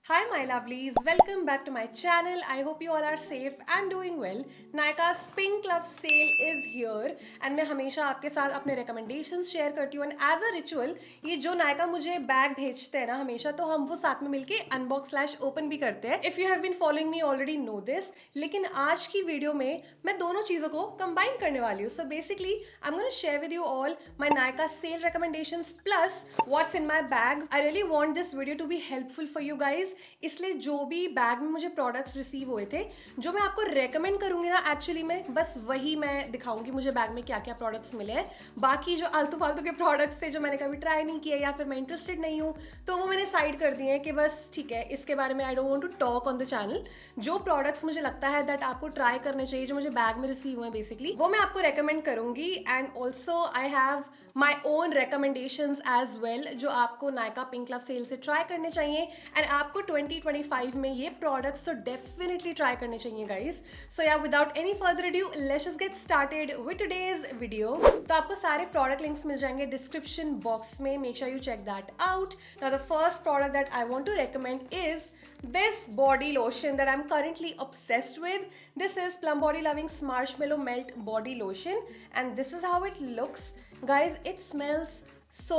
Hi my lovelies, welcome back to my channel. I hope you all are safe and doing well. Nyka's Pink Love Sale is here and मैं हमेशा आपके साथ अपने recommendations share करती हूँ and as a ritual ये जो नायका मुझे बैग भेजते हैं ना हमेशा तो हम वो साथ में मिलके unbox/open भी करते हैं. If you have been following me already know this. लेकिन आज की वीडियो में मैं दोनों चीज़ों को combine करने वाली हूँ. So basically I'm gonna share with you all my Nyka sale recommendations plus what's in my bag. I really want this video to be helpful for you guys. इसलिए जो भी बैग में मुझे प्रोडक्ट्स रिसीव हुए थे जो मैं आपको रेकमेंड करूंगी ना एक्चुअली में बस वही मैं दिखाऊंगी मुझे बैग में क्या क्या प्रोडक्ट्स मिले हैं. बाकी जो आलतू फालतू के प्रोडक्ट्स थे जो मैंने कभी ट्राई नहीं किए या फिर मैं इंटरेस्टेड नहीं हूँ तो वो मैंने साइड कर दिए हैं कि बस ठीक है इसके बारे में I don't want to talk on the channel. जो प्रोडक्ट्स मुझे लगता है दैट आपको ट्राई करने चाहिए जो मुझे बैग में रिसीव हुए बेसिकली वो मैं आपको रेकमेंड करूंगी and also I have my own recommendations as well जो आपको नायका पिंक लव सेल से ट्राई करने चाहिए एंड आपको 2025 में ये प्रोडक्ट्स तो डेफिनेटली ट्राई करने चाहिए guys. So yeah without any further adieu let's just get started with today's video. तो आपको सारे प्रोडक्ट लिंक्स मिल जाएंगे डिस्क्रिप्शन बॉक्स में. Make sure you check that out. Now the first product that I want to recommend is this body lotion that I'm currently obsessed with. This is Plum Body Loving's Marshmallow Melt Body Lotion and this is how it looks. Guys, it smells so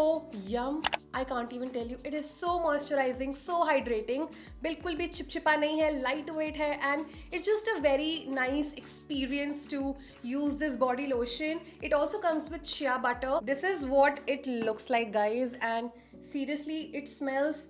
yum. I can't even tell you. It is so moisturizing, so hydrating. बिल्कुल भी चिपचिपा नहीं है, lightweight है and it's just a very nice experience to use this body lotion. It also comes with shea butter. This is what it looks like guys and seriously it smells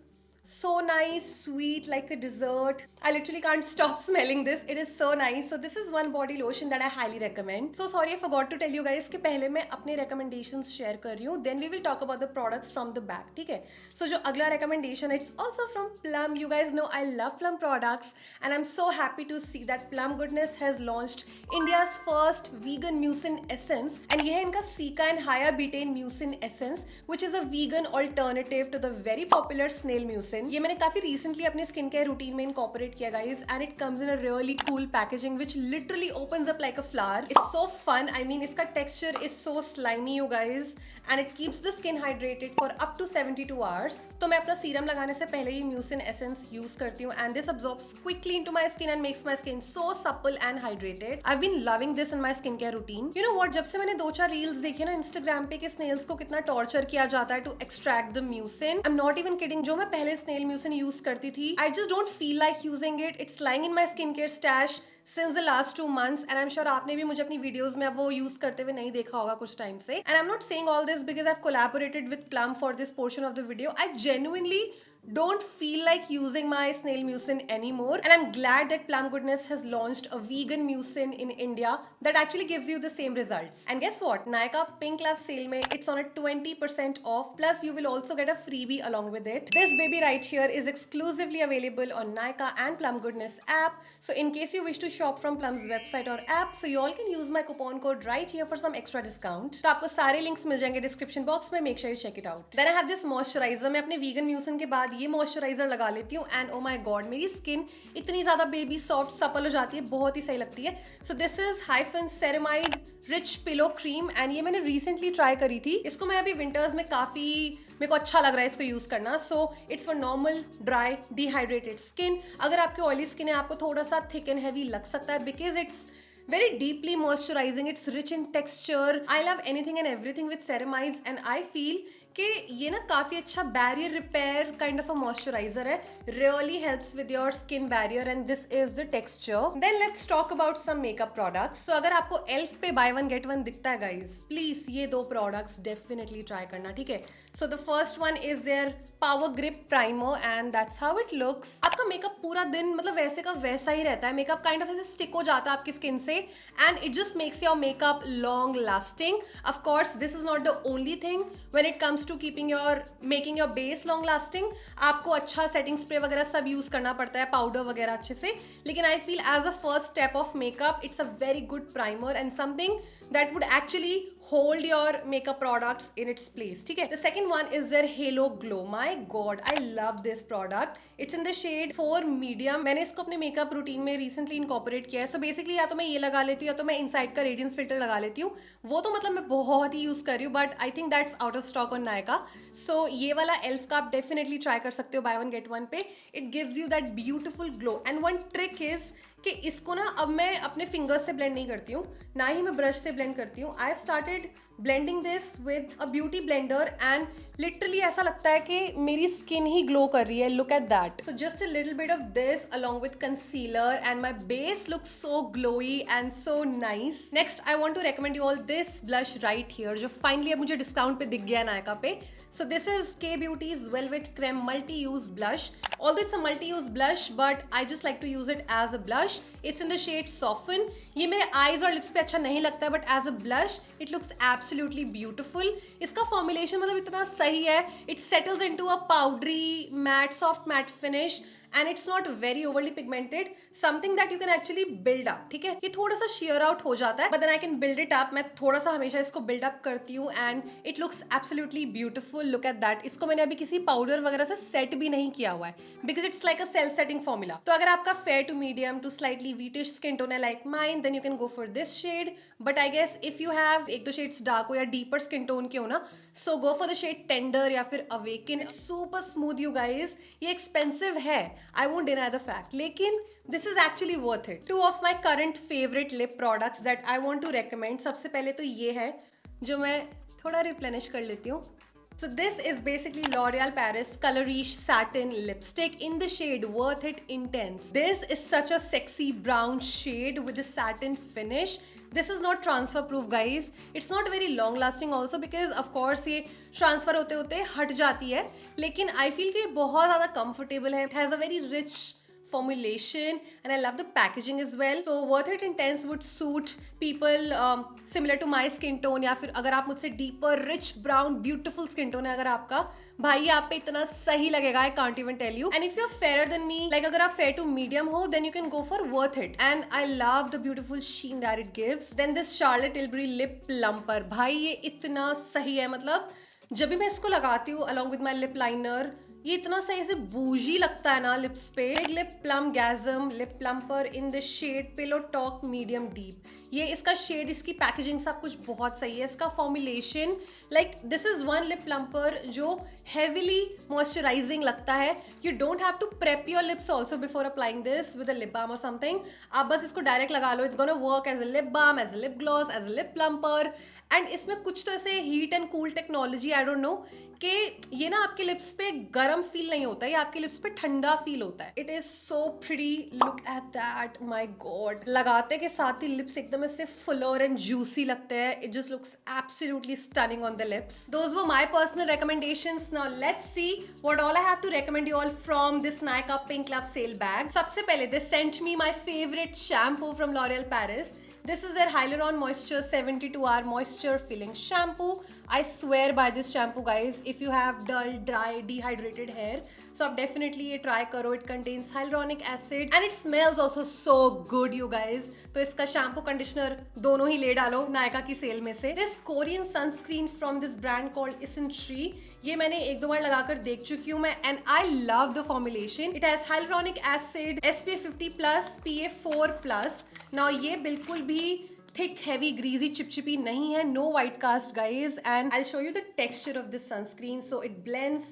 so nice, sweet, like a dessert. I literally can't stop smelling this. It is so nice. So this is one body lotion that I highly recommend. So sorry I forgot to tell you guys कि पहले मैं अपने recommendations share कर रही हूँ. Then we will talk about the products from the back. ठीक है? So जो अगला recommendation it's also from Plum. You guys know I love Plum products and I'm so happy to see that Plum Goodness has launched India's first vegan mucin essence and ये है इनका Cica and Haya Betaine mucin essence which is a vegan alternative to the very popular snail mucin. ये मैंने काफी recently अपने skin care routine में incorporate किया guys and it comes in a really cool packaging which literally opens up like a flower. It's so fun. I mean इसका texture is so slimy you guys and it keeps the skin hydrated for up to 72 hours. तो मैं अपना serum लगाने से पहले ही mucin essence use करती हूँ and this absorbs quickly into my skin and makes my skin so supple and hydrated. I have been loving this in my skin care routine. You know what, जब से मैंने 2-4 reels देखी ना Instagram पे कि Snell's को कितना torture किया जाता है to extract the mucin. I am not even kidding. जो मैं पहले स्नेल म्यूसिन यूज करती थी I just don't feel like using it. It's lying in my skin care stash since the last 2 months and I'm sure आपने भी मुझे अपनी videos में अब वो यूज करते हुए नहीं देखा होगा कुछ टाइम से. And I'm not saying all this because I've collaborated with Plum for this portion of the video. I genuinely don't feel like using my snail mucin anymore and I'm glad that Plum Goodness has launched a vegan mucin in India that actually gives you the same results. And guess what, Nyka Pink Love sale mein it's on a 20% off plus you will also get a freebie along with it. This baby right here is exclusively available on Nyka and Plum Goodness app. So in case you wish to shop from Plum's website or app, so you all can use my coupon code right here for some extra discount. तो आपको सारे links मिल जाएंगे description box में. Make sure you check it out. Then I have this moisturizer. मैं अपने vegan mucin के बाद ये मॉइस्चराइजर लगा लेती हूँ एंड ओ माय गॉड मेरी स्किन इतनी ज्यादा बेबी सॉफ्ट सपल हो जाती है, बहुत ही सही लगती है. So this is hyphen ceramide rich pillow cream and ये मैंने रिसेंटली ट्राई करी थी. इसको मैं अभी विंटर्स में काफी मेरे को अच्छा लग रहा है इसको यूज करना. So it's for normal dry dehydrated skin. अगर आपकी ऑयली स्किन है आपको थोड़ा सा थिक एंड हैवी लग सकता है because it's very deeply moisturizing. It's rich in texture. I love anything and everything with ceramides and I feel कि ये ना काफी अच्छा barrier repair kind of a moisturiser है. Really helps with your skin barrier and this is the texture. Then let's talk about some makeup products. So अगर आपको elf पे by one get one दिखता है गाइज प्लीज ये 2 products definitely try करना. ठीक है? So the first one is their power grip primer and that's how it looks. आपका मेकअप पूरा दिन मतलब वैसे का वैसा ही रहता है. मेकअप काइंड ऑफ ऐसे स्टिक हो जाता है आपकी स्किन से and it just makes your makeup long lasting. Of course this is not the only thing when it comes to making your base long lasting. आपको अच्छा सेटिंग स्प्रे वगैरह सब यूज करना पड़ता है, पाउडर वगैरह अच्छे से. लेकिन I feel as a first step of makeup it's a very good primer and something that would actually hold your makeup products in its place. ठीक है. The second one is their Halo Glow. My God, I love this product. It's in the shade 4 medium. मैंने इसको अपने makeup routine में recently incorporate किया है. So basically या तो मैं ये लगा लेती हूँ या तो मैं इनसाइड का रेडियंस फिल्टर लगा लेती हूँ. वो तो मतलब मैं बहुत ही यूज कर रही हूँ, but I think that's out of stock on Nykaa. So ये वाला एल्फ का आप डेफिनेटली ट्राई कर सकते हो बाय वन गेट वन पे. It gives you that beautiful glow. And one trick is कि इसको ना अब मैं अपने फिंगर्स से ब्लेंड नहीं करती हूँ, ना ही मैं ब्रश से ब्लेंड करती हूँ. I have started blending this with a beauty blender and literally ऐसा लगता है कि मेरी स्किन ही ग्लो कर रही है. Look at that. So just a little bit of this along with concealer and my base looks so glowy and so nice. Next I want to recommend you all this blush right here, जो finally अब मुझे discount पे दिख गया है Nykaa पे. So this is K Beauty's Velvet Creme Multi-Use Blush. Although it's a multi-use blush, but I just like to use it as a blush. It's in the shade Soften. ये मेरे eyes और lips पे अच्छा नहीं लगता है, but as a blush, it looks absolutely beautiful. इसका formulation मतलब इतना सही है. It settles into a powdery, matte, soft matte finish. And it's not very overly pigmented, something that you can actually build up. ठीक है, ये थोड़ा सा sheer out हो जाता है, but then I can build it up. मैं थोड़ा सा हमेशा इसको build up करती हूँ and it looks absolutely beautiful. Look at that. इसको मैंने अभी किसी पाउडर वगैरह से सेट भी नहीं किया हुआ है, because it's like a self setting formula. तो अगर आपका fair to medium to slightly wheatish skin tone है like mine, then you can go for this shade. But I guess if you have एक दो shades dark हो या deeper skin tone के हो ना, so go for the shade Tender या फिर Awaken. Super smooth you guys. ये expensive है, I won't deny the fact, लेकिन this is actually worth it. Two of my current favorite lip products that I want to recommend. सबसे पहले तो ये है जो मैं थोड़ा replenish कर लेती हूँ. So this is basically L'Oreal Paris Colorish Satin Lipstick in the shade Worth It Intense. This is such a sexy brown shade with a satin finish. This is not transfer proof guys. It's not very long lasting also because of course ये transfer होते होते हट जाती है, लेकिन I feel कि बहुत ज़्यादा comfortable है. It has a very rich formulation and I love the packaging as well. So Worth It Intense would suit people similar to my skin tone, या फिर अगर आप मुझसे deeper rich brown beautiful skin tone है अगर आपका, भाई आप पे इतना सही लगेगा. I can't even tell you. And if you're fairer than me, like अगर आप fair to medium हो, then you can go for Worth It. And I love the beautiful sheen that it gives. Then this Charlotte Tilbury Lip Plumper, भाई ये इतना सही है. मतलब जब भी मैं इसको लगाती हूँ along with my lip liner, ये इतना सही से बूजी लगता है ना लिप्स पे. लिप प्लम गैजम lip plumper in the shade pillow talk medium deep. ये इसका शेड, इसकी पैकेजिंग सब कुछ बहुत सही है. इसका formulation like this is one lip plumper जो हेविली मॉइस्चराइजिंग लगता है. You don't have to prep your lips also before applying this with a lip balm और समथिंग. आप बस इसको डायरेक्ट लगा लो. It's gonna work as a lip balm, as a lip gloss, as a lip plumper. And इसमें कुछ तो ऐसे heat and cool technology, I don't know, कि ये ना आपके लिप्स पे गरम फील नहीं होता है, ये आपके लिप्स पे ठंडा फील होता है. It is so pretty. Look at that. My God. लगाते के साथ ही लिप्स एकदम ऐसे फुलर एंड जूसी लगते हैं. It just looks absolutely stunning on the lips. Those were my personal recommendations. Now let's see what all I have to recommend you all from this Nykaa Pink Love Sale bag. सबसे पहले they sent me my favorite shampoo from L'Oreal Paris. This is their Hyaluron Moisture 72-hour moisture filling shampoo. I swear by this shampoo guys. If you have dull, dry, dehydrated hair, so आप definitely ये try करो. It contains hyaluronic acid and it smells also so good you guys. तो इसका shampoo conditioner दोनों ही ले डालो Nykaa की cell में से. This Korean sunscreen from this brand called Isntree, ये मैंने एक दो बार लगाकर देख चुकी हूँ मैं, and I love the formulation. It has hyaluronic acid, SPF 50+, PA 4+. Now ये बिल्कुल भी thick, heavy, greasy, चिपचिपी नहीं है. No white cast guys. And I'll show you the texture of this sunscreen. So it blends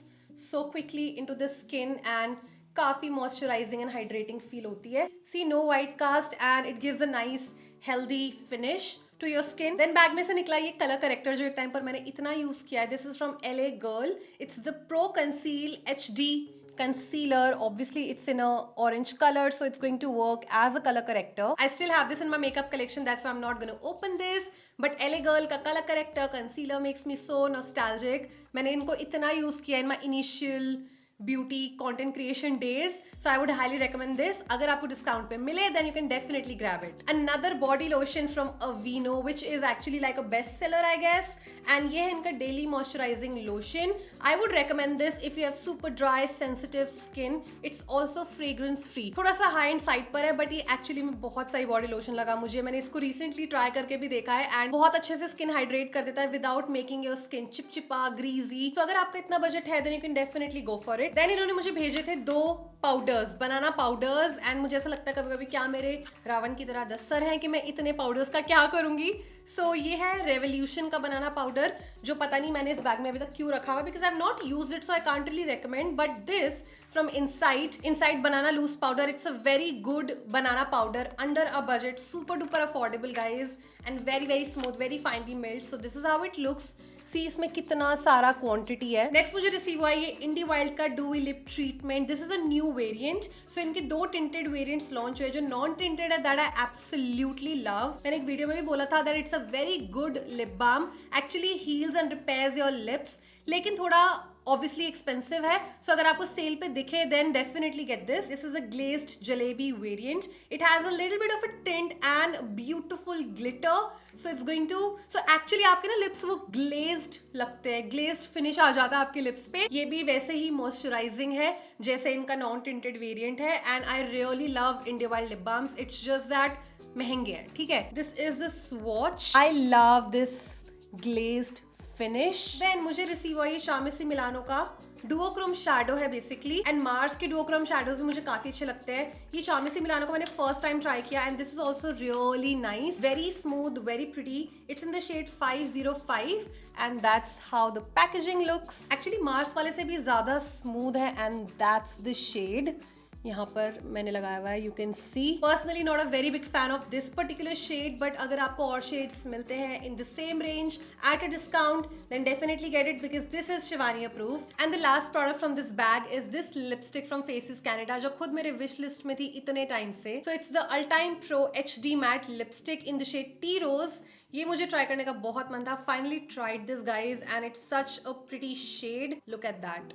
so quickly into the skin and काफी moisturizing and hydrating feel होती है. See, no white cast and it gives a nice healthy finish to your skin. Then bag में से निकला ये colour corrector जो एक time पर मैंने इतना यूज किया है. This is from LA Girl. It's the Pro Conceal HD concealer. Obviously it's in a orange color, so it's going to work as a color corrector. I still have this in my makeup collection, that's why I'm not going to open this. But LA Girl का color corrector concealer makes me so nostalgic. मैंने इनको इतना use किया in my initial beauty content creation days, so I would highly recommend this. अगर आपको discount पे मिले then you can definitely grab it. Another body lotion from Aveeno which is actually like a best seller I guess, and ये है इनका daily moisturizing lotion. I would recommend this if you have super dry sensitive skin. It's also fragrance free. थोड़ा सा high end side पर है but ये actually में बहुत सही body lotion लगा मुझे. मैंने इसको recently try करके भी देखा है and बहुत अच्छे से skin hydrate कर देता है without making your skin चिपचिपा greasy. तो अगर आपका इतना बजट है then you can definitely go for it. Then इन्होंने मुझे भेजे थे 2 पाउडर्स, बनाना पाउडर्स, एंड मुझे ऐसा लगता है कभी कभी क्या मेरे रावण की तरह 10 सर हैं कि मैं इतने पाउडर्स का क्या करूंगी. सो ये है रेवोल्यूशन का बनाना पाउडर, जो पता नहीं मैंने इस बैग में अभी तक क्यों रखा हुआ, because I have not used it so I can't really recommend. But this from Inside banana loose powder, it's a very good banana powder under a budget, super duper affordable guys, and very very smooth, very finely milled. So this is how it looks. See इसमें कितना सारा quantity है. Next मुझे receive हुआ ये इंडी wild का Dewy Lip Treatment. This is a new variant. So इनके 2 tinted variants launch हुए. जो non tinted है that I absolutely love. मैंने एक वीडियो में भी बोला था that it's a very good lip balm. Actually heals and repairs your lips. लेकिन थोड़ा obviously expensive है, so अगर आपको सेल पे दिखे then definitely get this. This is a glazed jalebi variant. It has a little bit of a tint and beautiful glitter, so it's going to, so actually आपके ना lips वो glazed लगते हैं, glazed finish आ जाता है आपके lips पे. ये भी वैसे ही moisturizing है जैसे इनका non tinted variant है, and I really love India Wild lip balms. It's just that महंगे हैं, ठीक है. This is the swatch. I love this glazed finish. Then मुझे रिसीव हुआ ये शामी से मिलानो का डुओक्रोम शैडो है बेसिकली, एंड मार्स के डुओक्रोम शैडोज मुझे काफी अच्छे लगते हैं. ये शामी से मिलानो का मैंने फर्स्ट टाइम ट्राई किया and this is also really nice, very smooth, very pretty. It's in the shade 505 and that's how the packaging looks. Actually Mars वाले से भी ज्यादा स्मूथ है एंड दैट्स द शेड. यहाँ पर मैंने लगाया हुआ है, you can see. Personally not a very big fan of this particular shade, but अगर आपको और शेड्स मिलते हैं in the same range at a discount then definitely get it, because this is Shivani approved. And the last product from this bag is this lipstick from Faces Canada, जो खुद मेरे wish list में थी इतने time से. So it's the all time pro HD matte lipstick in the shade tea rose. ये मुझे try करने का बहुत मन था. Finally tried this guys and it's such a pretty shade. Look at that.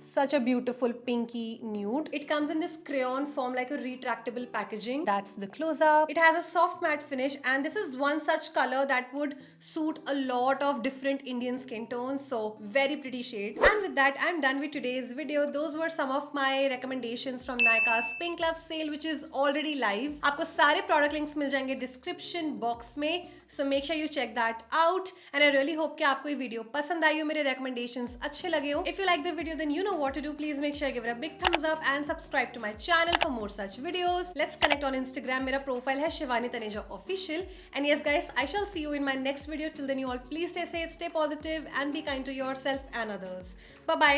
Such a beautiful pinky nude. It comes in this crayon form like a retractable packaging. That's the close-up. It has a soft matte finish and this is one such color that would suit a lot of different Indian skin tones. So very pretty shade. And with that, I'm done with today's video. Those were some of my recommendations from Nykaa's Pink Love sale, which is already live. आपको सारे product links मिल जाएंगे description box में. So make sure you check that out. And I really hope कि आपको ये video पसंद आई हो, मेरे recommendations अच्छे लगे हो. If you like the video, then you know what to do. Please make sure you give it a big thumbs up and subscribe to my channel for more such videos. Let's connect on Instagram. मेरा profile है Shivani Taneja Official. And yes guys, I shall see you in my next video. Till then you all please stay safe, stay positive and be kind to yourself and others. Bye bye.